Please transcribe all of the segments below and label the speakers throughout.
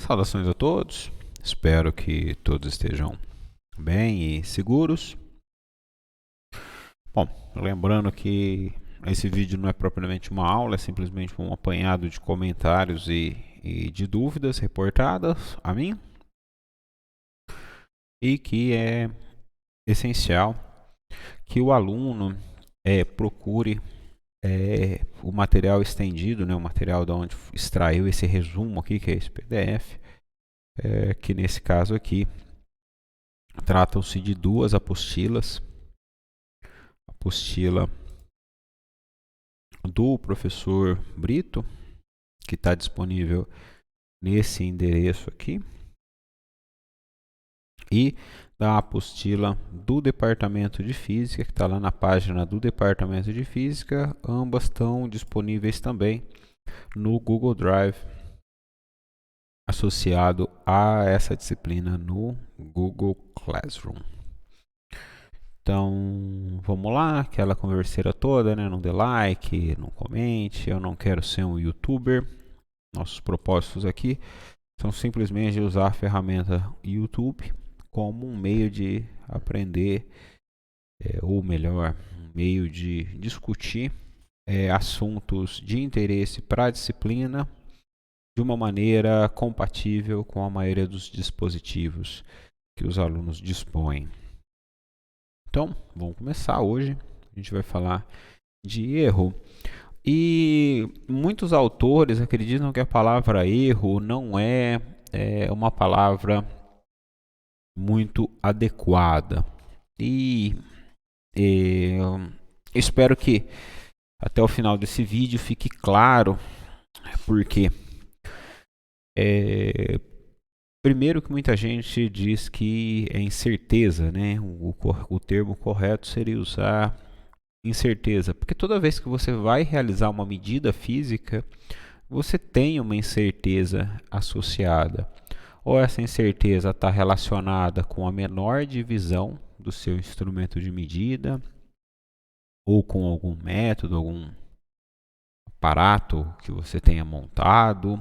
Speaker 1: Saudações a todos, espero que todos estejam bem e seguros. Bom, lembrando que esse vídeo não é propriamente uma aula, é simplesmente um apanhado de comentários e de dúvidas reportadas a mim e que é essencial que o aluno procure o material estendido, né, o material de onde extraiu esse resumo aqui, que é esse PDF, que nesse caso aqui tratam-se de duas apostilas. Apostila do professor Brito, que está disponível nesse endereço aqui, e da apostila do Departamento de Física, que está lá na página do Departamento de Física. Ambas estão disponíveis também no Google Drive, associado a essa disciplina no Google Classroom. Então, vamos lá, aquela converseira toda, né? Não dê like, não comente, eu não quero ser um youtuber. Nossos propósitos aqui são simplesmente usar a ferramenta YouTube como um meio de aprender, ou melhor, um meio de discutir assuntos de interesse para a disciplina de uma maneira compatível com a maioria dos dispositivos que os alunos dispõem. Então, vamos começar hoje. A gente vai falar de erro. E muitos autores acreditam que a palavra erro não é uma palavra muito adequada. E espero que até o final desse vídeo fique claro porque primeiro que muita gente diz que é incerteza, né? O termo correto seria usar incerteza, porque toda vez que você vai realizar uma medida física, você tem uma incerteza associada. Ou essa incerteza está relacionada com a menor divisão do seu instrumento de medida, ou com algum método, algum aparato que você tenha montado,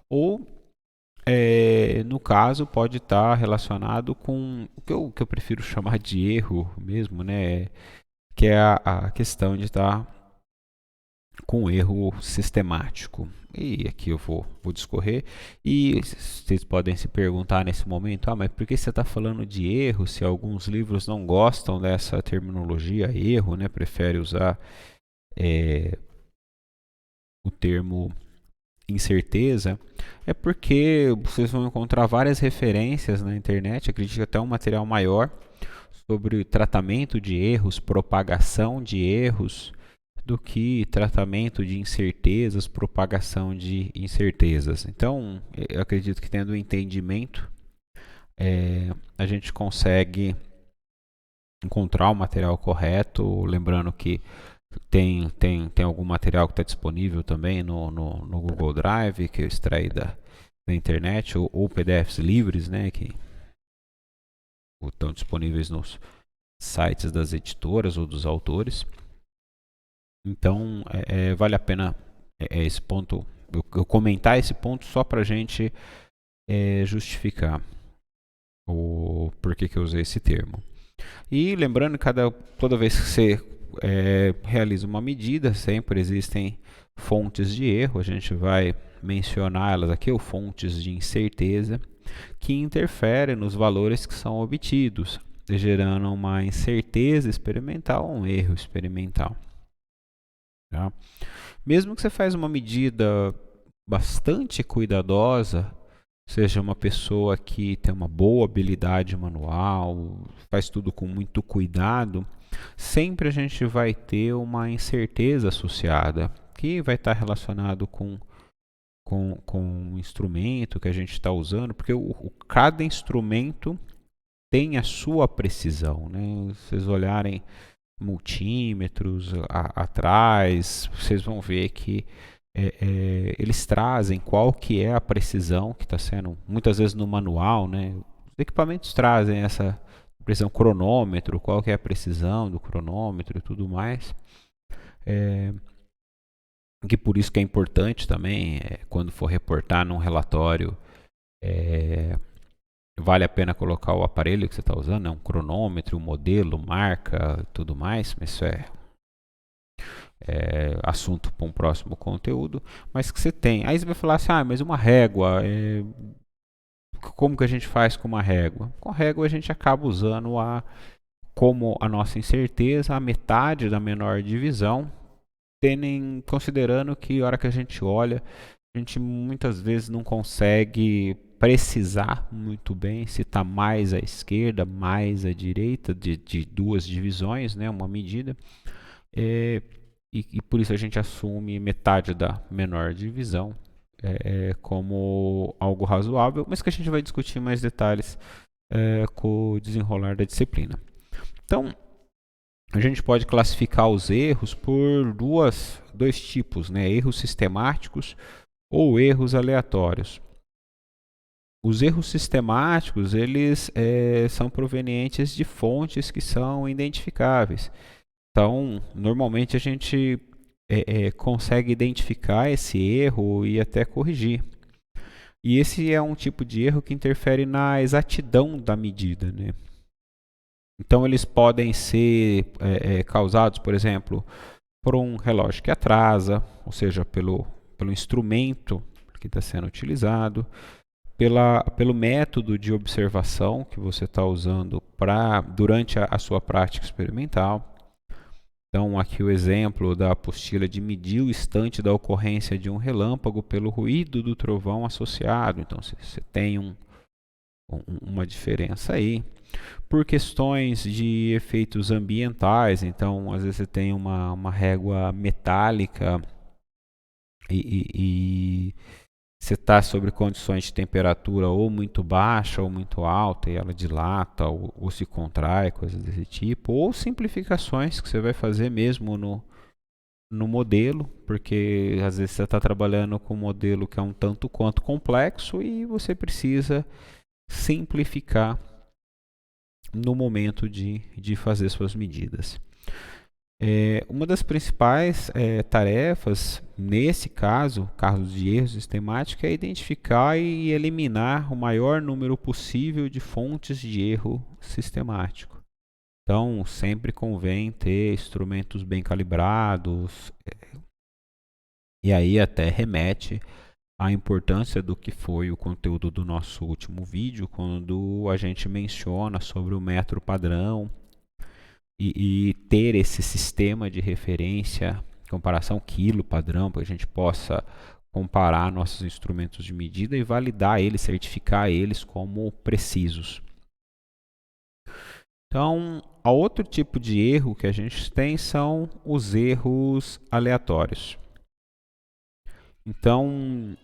Speaker 1: ou no caso pode estar relacionado com o que eu prefiro chamar de erro mesmo, né? Que é a questão de estar com erro sistemático. E aqui eu vou discorrer. E vocês podem se perguntar nesse momento, mas por que você está falando de erro se alguns livros não gostam dessa terminologia erro, né? Prefere usar o termo incerteza? É porque vocês vão encontrar várias referências na internet, acredito que até um material maior, sobre tratamento de erros, propagação de erros, do que tratamento de incertezas, propagação de incertezas. Então, eu acredito que tendo um entendimento, a gente consegue encontrar o material correto, lembrando que tem algum material que está disponível também no Google Drive, que eu extraí da internet, ou PDFs livres, né, que estão disponíveis nos sites das editoras ou dos autores. Então, vale a pena esse ponto, eu comentar esse ponto só para a gente justificar o porquê que eu usei esse termo. E lembrando que toda vez que você realiza uma medida, sempre existem fontes de erro, a gente vai mencioná-las aqui, ou fontes de incerteza, que interferem nos valores que são obtidos, gerando uma incerteza experimental ou um erro experimental. Tá? Mesmo que você faça uma medida bastante cuidadosa, seja uma pessoa que tem uma boa habilidade manual, faz tudo com muito cuidado, sempre a gente vai ter uma incerteza associada, que vai estar relacionado com o instrumento que a gente está usando, porque cada instrumento tem a sua precisão, né? Se vocês olharem multímetros atrás, vocês vão ver que eles trazem qual que é a precisão que está sendo, muitas vezes no manual, né? Os equipamentos trazem essa precisão, cronômetro, qual que é a precisão do cronômetro e tudo mais. Que por isso que é importante também, quando for reportar num relatório Vale a pena colocar o aparelho que você está usando, um cronômetro, um modelo, marca, tudo mais, mas isso é assunto para um próximo conteúdo, mas que você tem. Aí você vai falar assim, mas uma régua, como que a gente faz com uma régua? Com a régua a gente acaba usando como a nossa incerteza, a metade da menor divisão, considerando que a hora que a gente olha, a gente muitas vezes não consegue precisar muito bem se está mais à esquerda, mais à direita, de duas divisões, né, uma medida. E por isso a gente assume metade da menor divisão como algo razoável, mas que a gente vai discutir mais detalhes com o desenrolar da disciplina. Então, a gente pode classificar os erros por dois tipos, né? Erros sistemáticos ou erros aleatórios. Os erros sistemáticos, eles são provenientes de fontes que são identificáveis. Então, normalmente a gente consegue identificar esse erro e até corrigir. E esse é um tipo de erro que interfere na exatidão da medida, né? Então, eles podem ser causados, por exemplo, por um relógio que atrasa, ou seja, pelo instrumento que está sendo utilizado, pelo método de observação que você está usando durante a sua prática experimental. Então, aqui o exemplo da apostila de medir o instante da ocorrência de um relâmpago pelo ruído do trovão associado. Então, você tem uma diferença aí. Por questões de efeitos ambientais, então, às vezes você tem uma régua metálica e você está sobre condições de temperatura ou muito baixa ou muito alta e ela dilata ou se contrai, coisas desse tipo, ou simplificações que você vai fazer mesmo no modelo, porque às vezes você está trabalhando com um modelo que é um tanto quanto complexo e você precisa simplificar no momento de fazer suas medidas. Uma das principais tarefas, nesse caso de erro sistemático, é identificar e eliminar o maior número possível de fontes de erro sistemático. Então, sempre convém ter instrumentos bem calibrados, e aí até remete à importância do que foi o conteúdo do nosso último vídeo, quando a gente menciona sobre o metro padrão, e ter esse sistema de referência, comparação quilo padrão, para que a gente possa comparar nossos instrumentos de medida e validar eles, certificar eles como precisos. Então, a outro tipo de erro que a gente tem são os erros aleatórios. Então,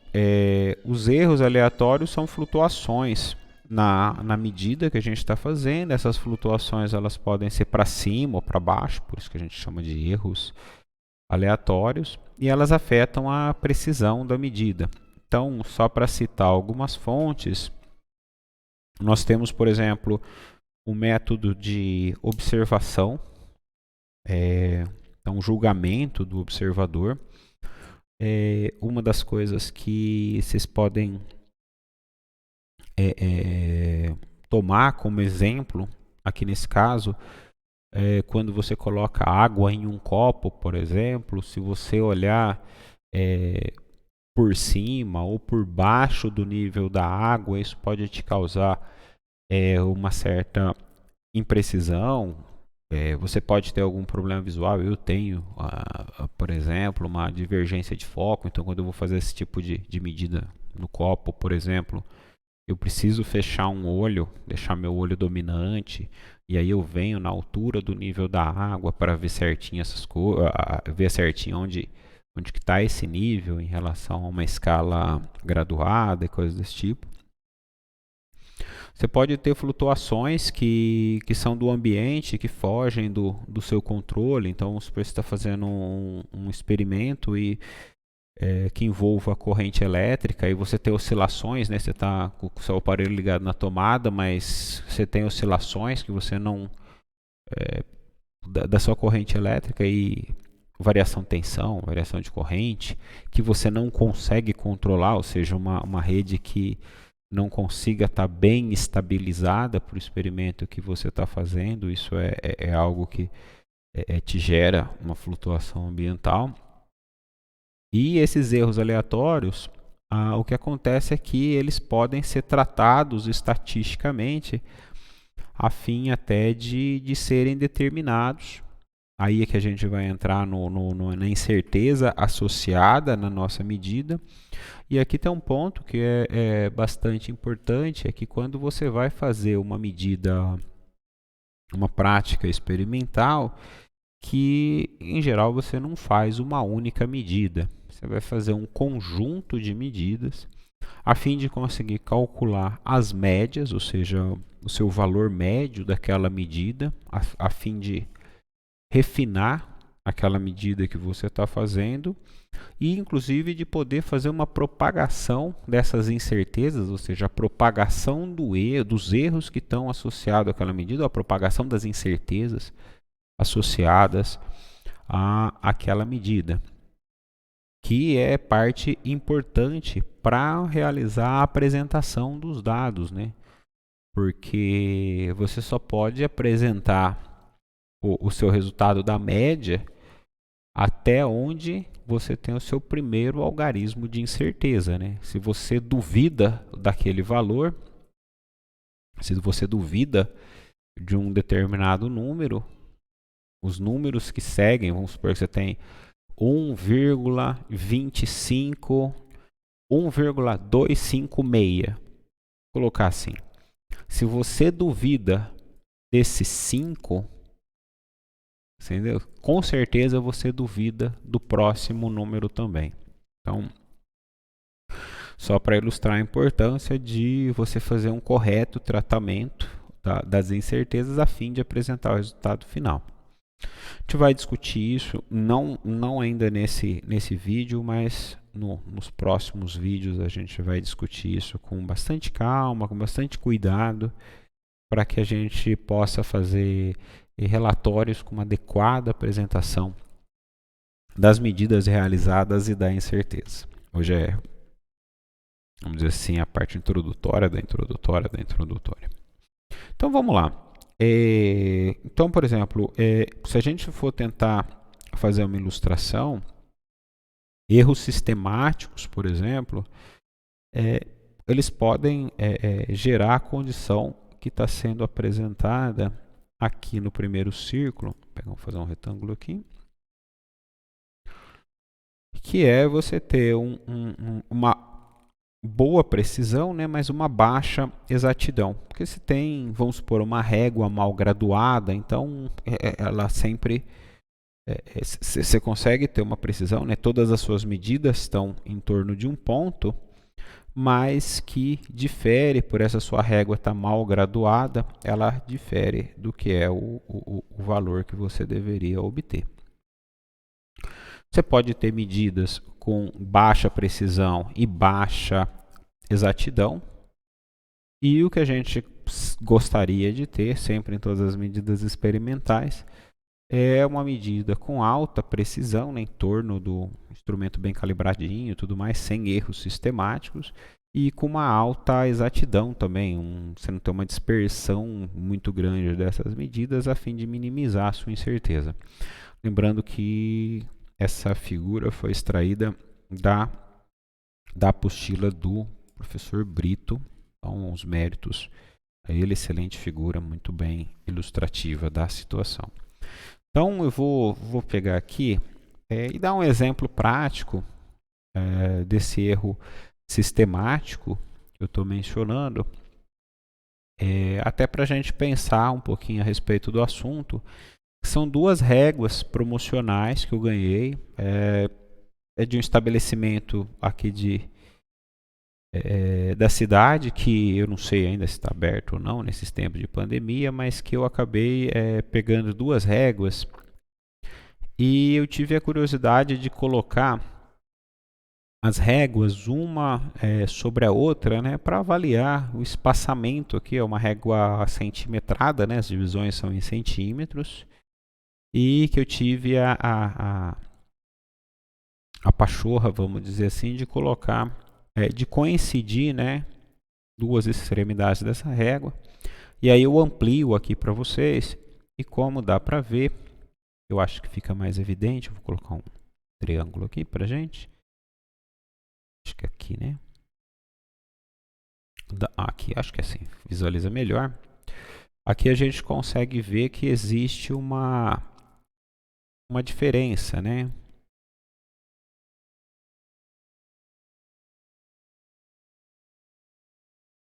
Speaker 1: os erros aleatórios são flutuações na medida que a gente está fazendo. Essas flutuações elas podem ser para cima ou para baixo, por isso que a gente chama de erros aleatórios, e elas afetam a precisão da medida. Então, só para citar algumas fontes, nós temos, por exemplo, o método de observação, então, o julgamento do observador. Uma das coisas que vocês podem tomar como exemplo, aqui nesse caso, quando você coloca água em um copo, por exemplo, se você olhar por cima ou por baixo do nível da água, isso pode te causar uma certa imprecisão. Você pode ter algum problema visual. Eu tenho, por exemplo, uma divergência de foco. Então, quando eu vou fazer esse tipo de medida no copo, por exemplo, eu preciso fechar um olho, deixar meu olho dominante, e aí eu venho na altura do nível da água para ver certinho essas coisas, ver certinho onde que está esse nível em relação a uma escala graduada e coisas desse tipo. Você pode ter flutuações que são do ambiente, que fogem do seu controle. Então, se você está fazendo um experimento que envolva corrente elétrica e você tem oscilações, né? Você está com o seu aparelho ligado na tomada, mas você tem oscilações que você não... da sua corrente elétrica e variação de tensão, variação de corrente, que você não consegue controlar, ou seja, uma rede que não consiga estar bem estabilizada para o experimento que você está fazendo, isso é algo que te gera uma flutuação ambiental. E esses erros aleatórios, o que acontece é que eles podem ser tratados estatisticamente a fim até de serem determinados. Aí é que a gente vai entrar na incerteza associada na nossa medida. E aqui tem um ponto que é bastante importante, é que quando você vai fazer uma medida, uma prática experimental, que em geral você não faz uma única medida. Você vai fazer um conjunto de medidas a fim de conseguir calcular as médias, ou seja, o seu valor médio daquela medida, a fim de refinar aquela medida que você está fazendo e inclusive de poder fazer uma propagação dessas incertezas, ou seja, a propagação dos erros que estão associados àquela medida, a propagação das incertezas associadas àquela medida, que é parte importante para realizar a apresentação dos dados, né? Porque você só pode apresentar o seu resultado da média até onde você tem o seu primeiro algarismo de incerteza, né? Se você duvida daquele valor, se você duvida de um determinado número, os números que seguem, vamos supor que você tem 1,25, 1,256. Vou colocar assim. Se você duvida desses 5, entendeu? Com certeza você duvida do próximo número também. Então, só para ilustrar a importância de você fazer um correto tratamento das incertezas a fim de apresentar o resultado final. A gente vai discutir isso, não ainda nesse vídeo, mas nos próximos vídeos a gente vai discutir isso com bastante calma, com bastante cuidado, para que a gente possa fazer relatórios com uma adequada apresentação das medidas realizadas e da incerteza. Hoje é, vamos dizer assim, a parte introdutória da introdutória da introdutória. Então vamos lá. Então, por exemplo, se a gente for tentar fazer uma ilustração, erros sistemáticos, por exemplo, eles podem gerar a condição que está sendo apresentada aqui no primeiro círculo. Vamos fazer um retângulo aqui. Que é você ter uma boa precisão, né, mas uma baixa exatidão. Porque se tem, vamos supor, uma régua mal graduada, então ela sempre... você consegue ter uma precisão, né? Todas as suas medidas estão em torno de um ponto, mas que difere por essa sua régua estar mal graduada, ela difere do que é o valor que você deveria obter. Você pode ter medidas com baixa precisão e baixa exatidão. E o que a gente gostaria de ter, sempre em todas as medidas experimentais, é uma medida com alta precisão, né, em torno do instrumento bem calibradinho e tudo mais, sem erros sistemáticos, e com uma alta exatidão também, você não ter uma dispersão muito grande dessas medidas a fim de minimizar a sua incerteza. Lembrando que essa figura foi extraída da apostila do professor Brito, então os méritos a ele, excelente figura, muito bem ilustrativa da situação. Então eu vou pegar aqui e dar um exemplo prático desse erro sistemático que eu estou mencionando, até para a gente pensar um pouquinho a respeito do assunto. São duas réguas promocionais que eu ganhei. É de um estabelecimento aqui da cidade, que eu não sei ainda se está aberto ou não nesses tempos de pandemia, mas que eu acabei pegando duas réguas e eu tive a curiosidade de colocar as réguas uma sobre a outra, né, para avaliar o espaçamento. Aqui é uma régua centimetrada, né, as divisões são em centímetros, e que eu tive a pachorra, vamos dizer assim, de colocar, de coincidir, né, duas extremidades dessa régua. E aí eu amplio aqui para vocês. E como dá para ver, eu acho que fica mais evidente. Eu vou colocar um triângulo aqui para gente. Acho que aqui, né? Aqui, acho que é assim. Visualiza melhor. Aqui a gente consegue ver que existe uma diferença, né?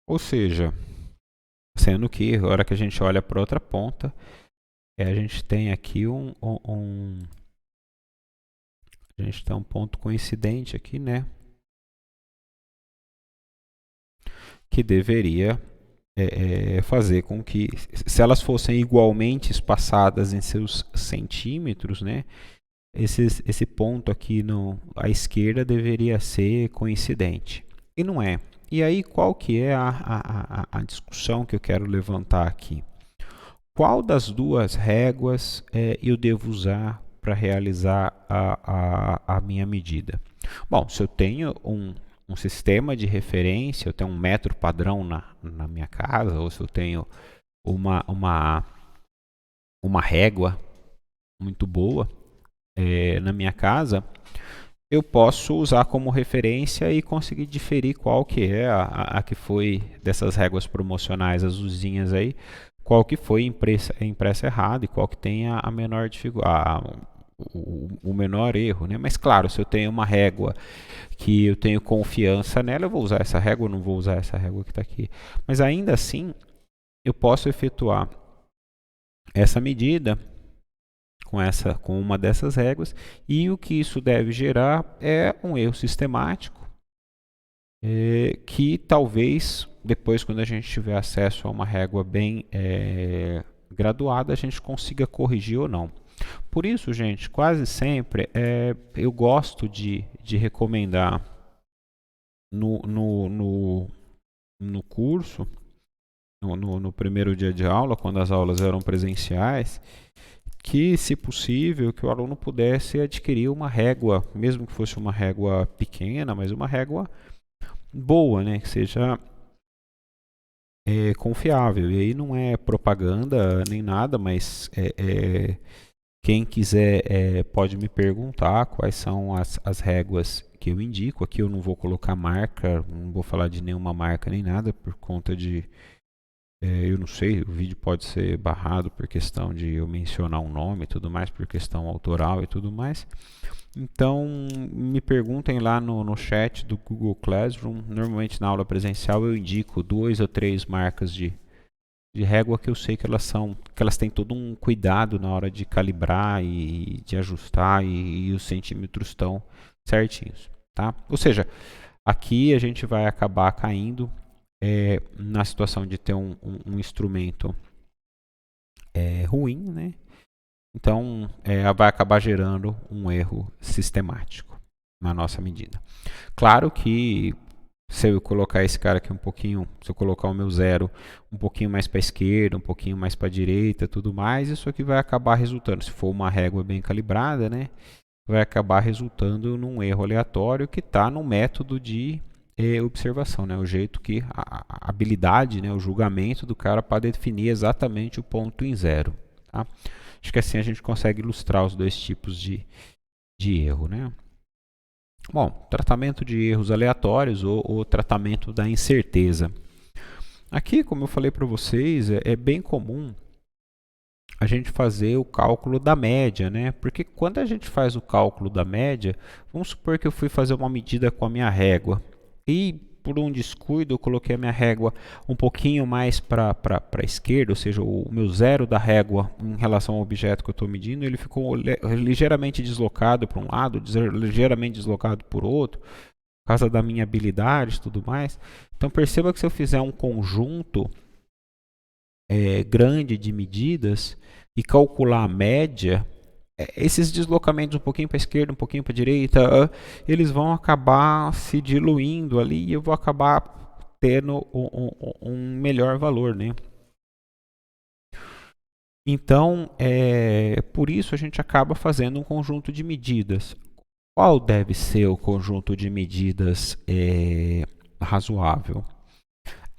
Speaker 1: Ou seja, sendo que, a hora que a gente olha para outra ponta, a gente tem aqui a gente tem um ponto coincidente aqui, né? Que deveria fazer com que, se elas fossem igualmente espaçadas em seus centímetros, né? Esse ponto aqui à esquerda deveria ser coincidente. E não é. E aí, qual que é a discussão que eu quero levantar aqui? Qual das duas réguas eu devo usar para realizar a minha medida? Bom, se eu tenho um sistema de referência, eu tenho um metro padrão na minha casa, ou se eu tenho uma régua muito boa na minha casa, eu posso usar como referência e conseguir diferir qual que é a que foi dessas réguas promocionais azulzinhas aí, qual que foi impressa errado e qual que tem a menor dificuldade, o menor erro, né? Mas claro, se eu tenho uma régua que eu tenho confiança nela, eu vou usar essa régua, eu não vou usar essa régua que está aqui. Mas ainda assim, eu posso efetuar essa medida com uma dessas réguas, e o que isso deve gerar é um erro sistemático, que talvez depois, quando a gente tiver acesso a uma régua bem graduada, a gente consiga corrigir ou não. Por isso, gente, quase sempre eu gosto de recomendar no curso, no primeiro dia de aula, quando as aulas eram presenciais, que, se possível, que o aluno pudesse adquirir uma régua, mesmo que fosse uma régua pequena, mas uma régua boa, né? Que seja confiável. E aí não é propaganda nem nada, mas quem quiser pode me perguntar quais são as réguas que eu indico. Aqui eu não vou colocar marca, não vou falar de nenhuma marca nem nada, por conta de eu não sei, o vídeo pode ser barrado por questão de eu mencionar um nome e tudo mais, por questão autoral e tudo mais. Então, me perguntem lá no chat do Google Classroom. Normalmente na aula presencial eu indico 2 ou 3 marcas de régua que eu sei que elas têm todo um cuidado na hora de calibrar e de ajustar e os centímetros estão certinhos, tá? Ou seja, aqui a gente vai acabar caindo na situação de ter um instrumento ruim, né? Então vai acabar gerando um erro sistemático na nossa medida. Claro que se eu colocar esse cara aqui um pouquinho, se eu colocar o meu zero um pouquinho mais para a esquerda, um pouquinho mais para a direita, tudo mais, isso aqui vai acabar resultando, se for uma régua bem calibrada, né? Vai acabar resultando num erro aleatório que está no método de observação, né? O jeito que a habilidade, né? O julgamento do cara para definir exatamente o ponto em zero, tá? Acho que assim a gente consegue ilustrar os dois tipos de erro, né? Bom, tratamento de erros aleatórios ou tratamento da incerteza. Aqui, como eu falei para vocês, é bem comum a gente fazer o cálculo da média, né? Porque quando a gente faz o cálculo da média, vamos supor que eu fui fazer uma medida com a minha régua e por um descuido eu coloquei a minha régua um pouquinho mais para a esquerda, ou seja, o meu zero da régua em relação ao objeto que eu estou medindo, ele ficou ligeiramente deslocado para um lado, ligeiramente deslocado para o outro, por causa da minha habilidade e tudo mais. Então perceba que se eu fizer um conjunto grande de medidas e calcular a média, esses deslocamentos um pouquinho para a esquerda, um pouquinho para a direita, eles vão acabar se diluindo ali e eu vou acabar tendo um melhor valor, né? Então, por isso a gente acaba fazendo um conjunto de medidas. Qual deve ser o conjunto de medidas razoável?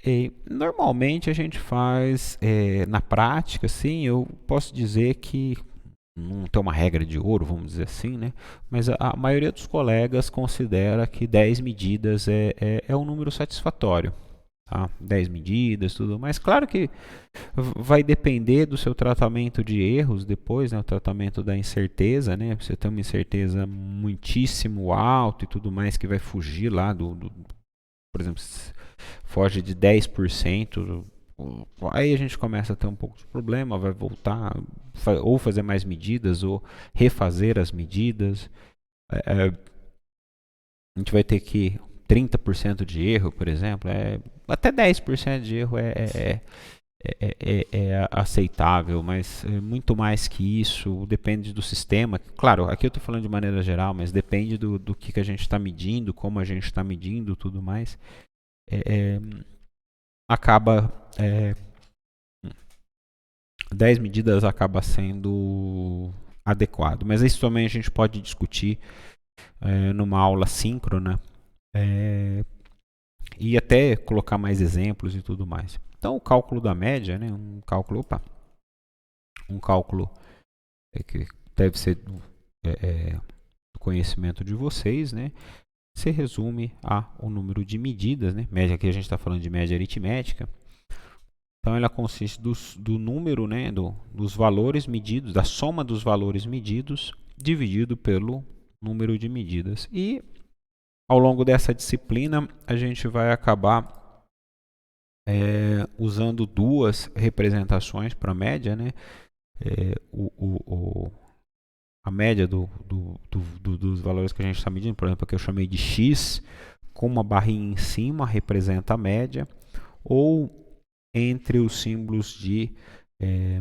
Speaker 1: E, normalmente a gente faz, na prática, sim, eu posso dizer que não tem uma regra de ouro, vamos dizer assim, né? Mas a maioria dos colegas considera que 10 medidas é um número satisfatório. Tá? 10 medidas, tudo. Mas claro que vai depender do seu tratamento de erros depois, né? O tratamento da incerteza, né? Você tem uma incerteza muitíssimo alta e tudo mais que vai fugir lá por exemplo, foge de 10%, aí a gente começa a ter um pouco de problema, vai voltar, ou fazer mais medidas, ou refazer as medidas. A gente vai ter que 30% de erro, por exemplo, até 10% de erro é aceitável, mas muito mais que isso depende do sistema. Claro, aqui eu estou falando de maneira geral, mas depende do que a gente está medindo, como a gente está medindo, tudo mais. É, é, acaba 10 medidas acaba sendo adequado, mas isso também a gente pode discutir numa aula síncrona é, e até colocar mais exemplos e tudo mais. Então o cálculo da média, né, um cálculo que deve ser do conhecimento de vocês, né, se resume a um número de medidas, né, média aqui a gente está falando de média aritmética. Então, ela consiste do número, né, dos valores medidos, da soma dos valores medidos, dividido pelo número de medidas. E, ao longo dessa disciplina, a gente vai acabar usando duas representações para a média, né? A média dos valores que a gente está medindo, por exemplo, que eu chamei de x, com uma barrinha em cima, representa a média, ou entre os símbolos de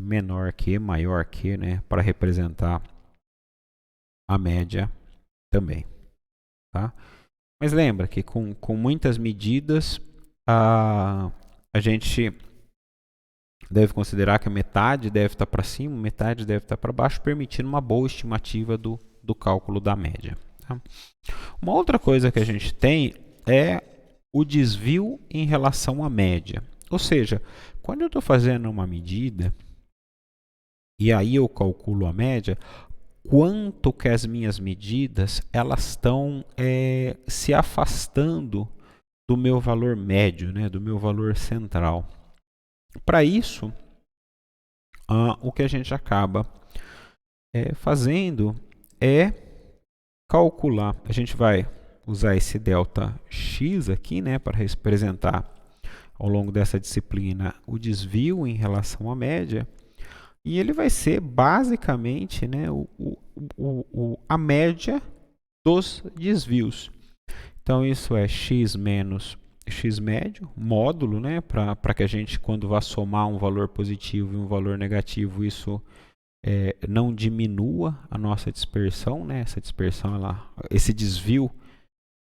Speaker 1: menor que, maior que, né, para representar a média também. Tá? Mas lembra que com muitas medidas a gente deve considerar que a metade deve estar para cima, metade deve estar para baixo, permitindo uma boa estimativa do cálculo da média. Tá? Uma outra coisa que a gente tem é o desvio em relação à média. Ou seja, quando eu estou fazendo uma medida e aí eu calculo a média, quanto que as minhas medidas elas estão se afastando do meu valor médio, né, do meu valor central. Para isso, o que a gente acaba fazendo é calcular. A gente vai usar esse delta x aqui, né, para representar ao longo dessa disciplina o desvio em relação à média. E ele vai ser basicamente, né, a média dos desvios. Então isso é x menos x médio, módulo, né, para que a gente, quando vá somar um valor positivo e um valor negativo, isso não diminua a nossa dispersão, né? Essa dispersão, esse desvio,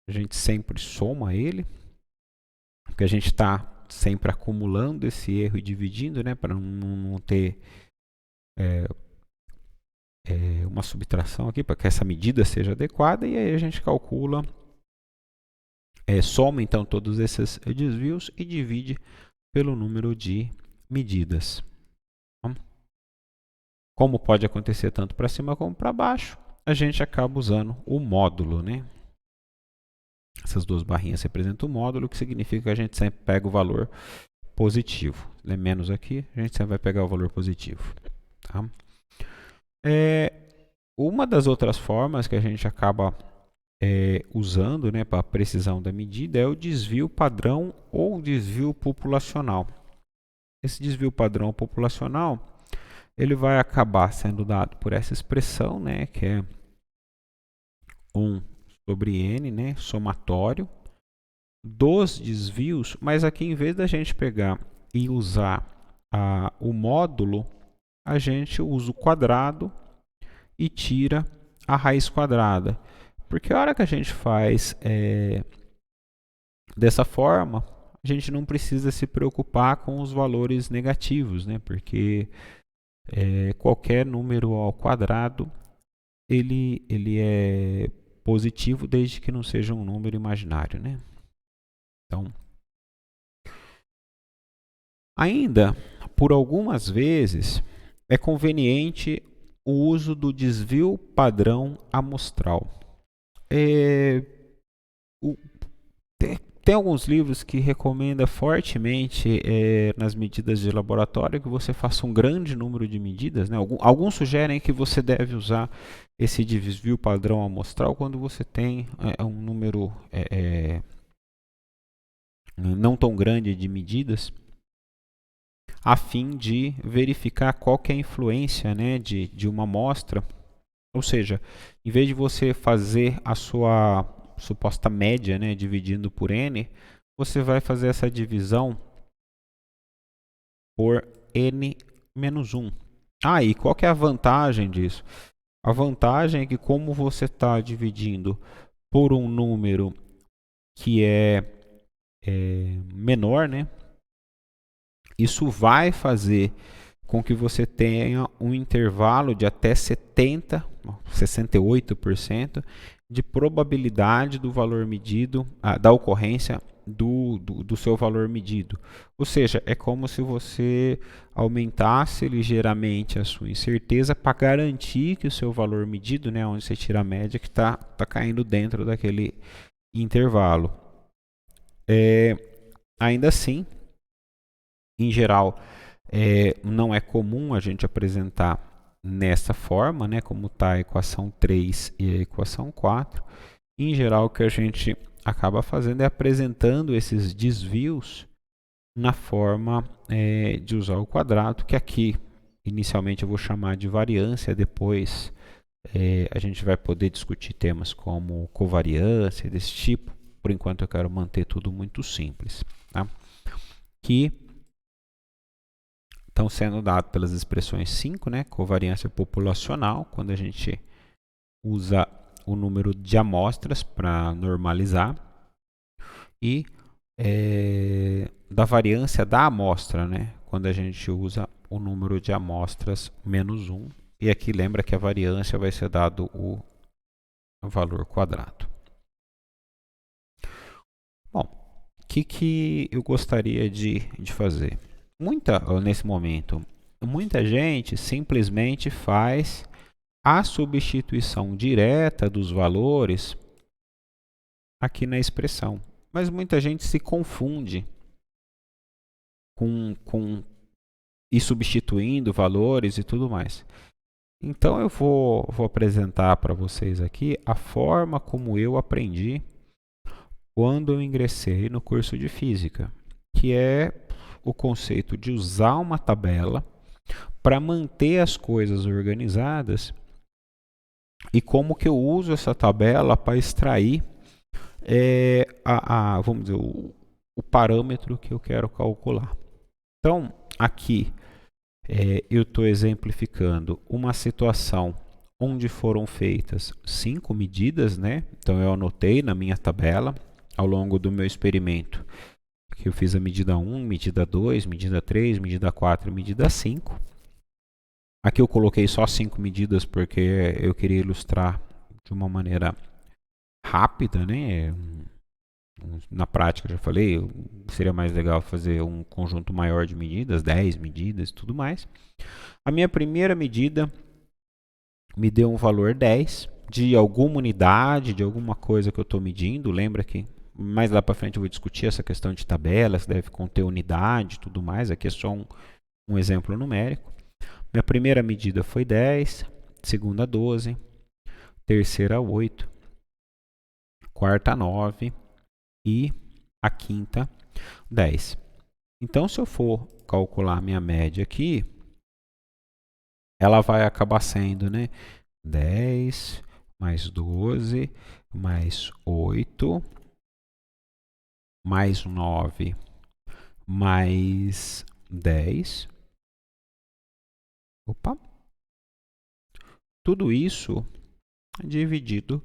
Speaker 1: a gente sempre soma ele, porque a gente está sempre acumulando esse erro e dividindo, né, para não ter uma subtração aqui, para que essa medida seja adequada, e aí a gente calcula, soma então todos esses desvios e divide pelo número de medidas. Como pode acontecer tanto para cima como para baixo, a gente acaba usando o módulo, né? Essas duas barrinhas representam o módulo, que significa que a gente sempre pega o valor positivo. Menos aqui, a gente sempre vai pegar o valor positivo. Tá? Uma das outras formas que a gente acaba usando, né, para a precisão da medida é o desvio padrão ou desvio populacional. Esse desvio padrão populacional ele vai acabar sendo dado por essa expressão, né, que é 1 sobre n, né, somatório dos desvios, mas aqui em vez da gente pegar e usar o módulo, a gente usa o quadrado e tira a raiz quadrada. Porque a hora que a gente faz dessa forma, a gente não precisa se preocupar com os valores negativos, né? Porque qualquer número ao quadrado ele é positivo desde que não seja um número imaginário, né? Então, Ainda, por algumas vezes, é conveniente o uso do desvio padrão amostral. É, o, tem alguns livros que recomendam fortemente nas medidas de laboratório que você faça um grande número de medidas. Né? Alguns sugerem que você deve usar esse desvio padrão amostral quando você tem um número não tão grande de medidas, a fim de verificar qual que é a influência, né, de uma amostra. Ou seja, em vez de você fazer a sua suposta média, né, dividindo por n, você vai fazer essa divisão por n menos 1. Ah, e qual que é a vantagem disso? A vantagem é que como você está dividindo por um número que é menor, né, isso vai fazer com que você tenha um intervalo de até 68% de probabilidade do valor medido, da ocorrência do seu valor medido. Ou seja, é como se você aumentasse ligeiramente a sua incerteza para garantir que o seu valor medido, né, onde você tira a média, que está caindo dentro daquele intervalo. Ainda assim, em geral, não é comum a gente apresentar nessa forma, né, como está a equação 3 e a equação 4. Em geral, o que a gente acaba fazendo é apresentando esses desvios na forma de usar o quadrado, que aqui inicialmente eu vou chamar de variância, depois a gente vai poder discutir temas como covariância, desse tipo. Por enquanto eu quero manter tudo muito simples. Tá? Que estão sendo dados pelas expressões 5, né? Covariância populacional, quando a gente usa o número de amostras para normalizar, e da variância da amostra, né? Quando a gente usa o número de amostras menos 1. E aqui lembra que a variância vai ser dado o valor quadrado. Bom, o que eu gostaria de fazer? Nesse momento, muita gente simplesmente faz a substituição direta dos valores aqui na expressão. Mas muita gente se confunde com ir substituindo valores e tudo mais. Então eu vou apresentar para vocês aqui a forma como eu aprendi quando eu ingressei no curso de Física, que é o conceito de usar uma tabela para manter as coisas organizadas e como que eu uso essa tabela para extrair vamos dizer, o parâmetro que eu quero calcular. Então, aqui eu estou exemplificando uma situação onde foram feitas 5 medidas, né? Então, eu anotei na minha tabela ao longo do meu experimento que eu fiz a medida 1, medida 2, medida 3, medida 4 e medida 5. Aqui eu coloquei só 5 medidas porque eu queria ilustrar de uma maneira rápida, né? Na prática, já falei, seria mais legal fazer um conjunto maior de medidas, 10 medidas e tudo mais. A minha primeira medida me deu um valor 10 de alguma unidade, de alguma coisa que eu estou medindo. Lembra que mais lá para frente eu vou discutir essa questão de tabelas, deve conter unidade e tudo mais. Aqui é só um exemplo numérico. Minha primeira medida foi 10, segunda 12, terceira 8, quarta 9 e a quinta 10. Então, se eu for calcular minha média aqui, ela vai acabar sendo, né, 10 mais 12 mais 8 mais 9 mais 10. Opa! Tudo isso dividido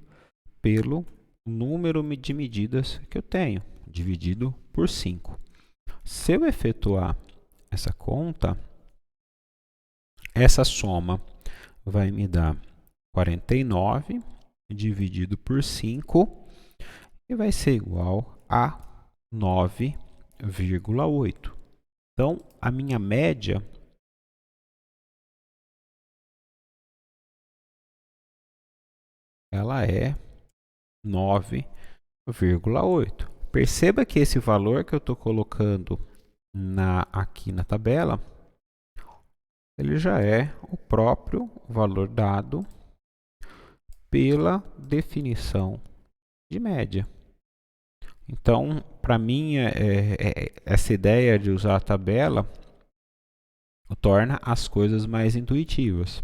Speaker 1: pelo número de medidas que eu tenho, dividido por 5. Se eu efetuar essa conta, essa soma vai me dar 49 dividido por 5 e vai ser igual a 9,8. Então, a minha média ela é 9,8. Perceba que esse valor que eu estou colocando aqui na tabela, ele já é o próprio valor dado pela definição de média. Então, para mim, essa ideia de usar a tabela torna as coisas mais intuitivas.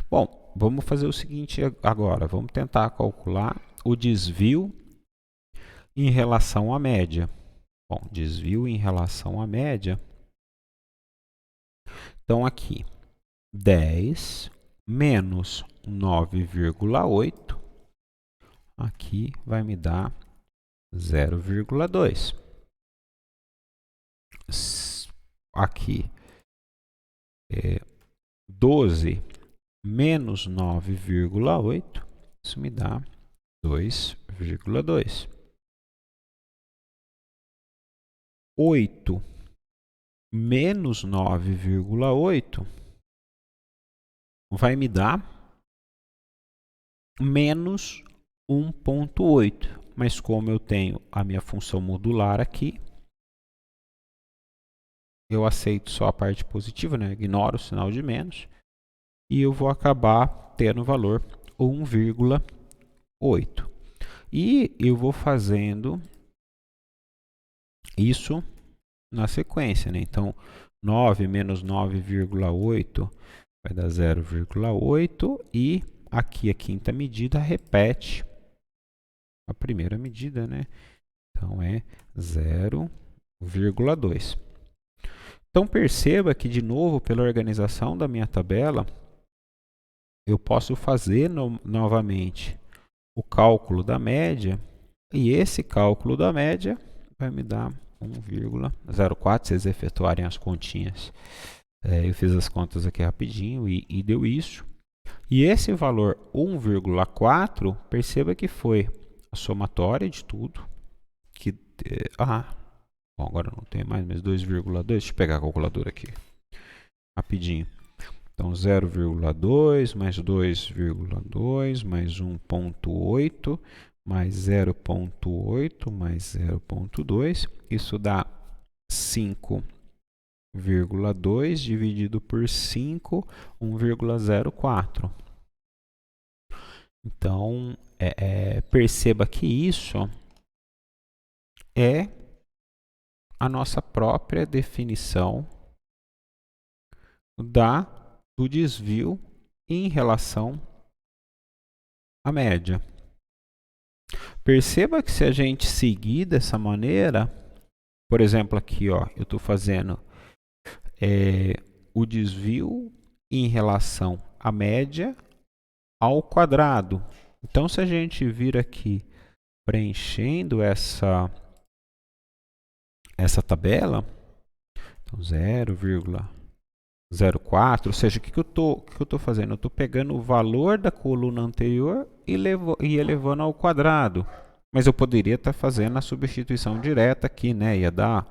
Speaker 1: Bom, vamos fazer o seguinte agora. Vamos tentar calcular o desvio em relação à média. Bom, desvio em relação à média. Então, aqui, 10 menos 9,8. Aqui vai me dar 0,2. Aqui, 12 menos 9,8. Isso me dá 2,2. 8 menos 9,8 vai me dar menos 1,8. Mas como eu tenho a minha função modular aqui, eu aceito só a parte positiva, né? Ignoro o sinal de menos. E eu vou acabar tendo o valor 1,8. E eu vou fazendo isso na sequência, né? Então, 9 menos 9,8 vai dar 0,8 e aqui a quinta medida repete a primeira medida, né? Então, é 0,2. Então, perceba que, de novo, pela organização da minha tabela, eu posso fazer novamente o cálculo da média, e esse cálculo da média vai me dar 1,04, se vocês efetuarem as continhas. Eu fiz as contas aqui rapidinho e deu isso. E esse valor 1,4, perceba que foi a somatória de tudo. Bom, agora não tem mais, mas 2,2. Deixa eu pegar a calculadora aqui rapidinho. Então, 0,2 mais 2,2 mais 1,8 mais 0,8 mais 0,2. Isso dá 5,2 dividido por 5, 1,04. Então, perceba que isso é a nossa própria definição do desvio em relação à média. Perceba que se a gente seguir dessa maneira, por exemplo, aqui, ó, eu estou fazendo o desvio em relação à média ao quadrado. Então, se a gente vir aqui preenchendo essa tabela, então 0,04, ou seja, o que eu estou fazendo? Eu estou pegando o valor da coluna anterior e elevando ao quadrado. Mas eu poderia estar fazendo a substituição direta aqui, né? Ia dar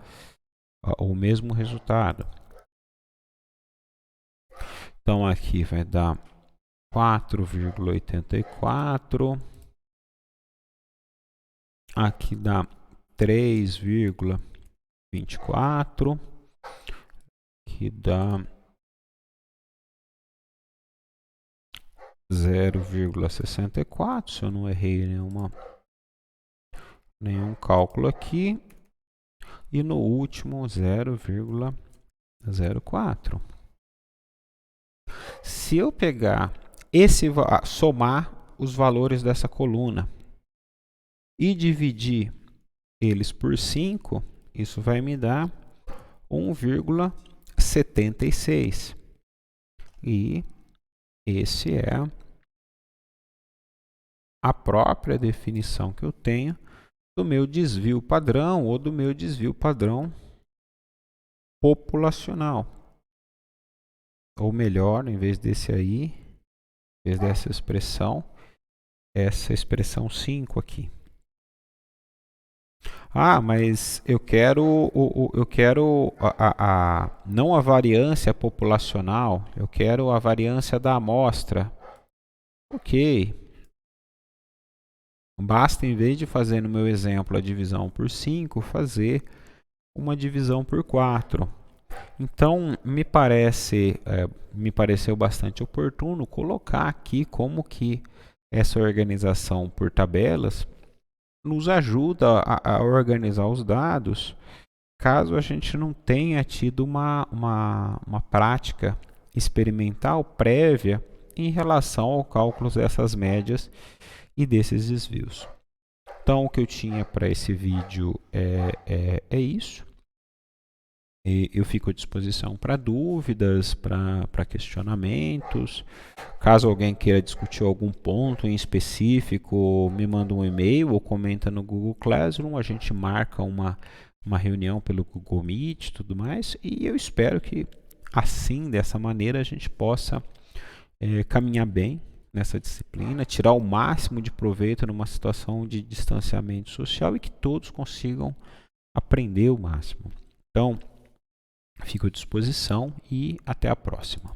Speaker 1: o mesmo resultado. Então, aqui vai dar 4,84. Aqui dá 3,24. Aqui dá 0,64, se eu não errei nenhum cálculo aqui. E no último, 0,04. Se eu pegar somar os valores dessa coluna e dividir eles por 5, isso vai me dar 1,76. E esse é a própria definição que eu tenho do meu desvio padrão ou do meu desvio padrão populacional. Ou melhor, em vez desse aí, em vez dessa expressão 5 aqui. Mas eu quero não a variância populacional, eu quero a variância da amostra. Ok, basta, em vez de fazer no meu exemplo a divisão por 5, fazer uma divisão por 4. Então, me pareceu bastante oportuno colocar aqui como que essa organização por tabelas nos ajuda a organizar os dados, caso a gente não tenha tido uma prática experimental prévia em relação ao cálculo dessas médias e desses desvios. Então, o que eu tinha para esse vídeo é isso. Eu fico à disposição para dúvidas, para questionamentos. Caso alguém queira discutir algum ponto em específico, me manda um e-mail ou comenta no Google Classroom. A gente marca uma reunião pelo Google Meet e tudo mais. E eu espero que assim, dessa maneira, a gente possa caminhar bem nessa disciplina, tirar o máximo de proveito numa situação de distanciamento social e que todos consigam aprender o máximo. Então, fico à disposição e até a próxima.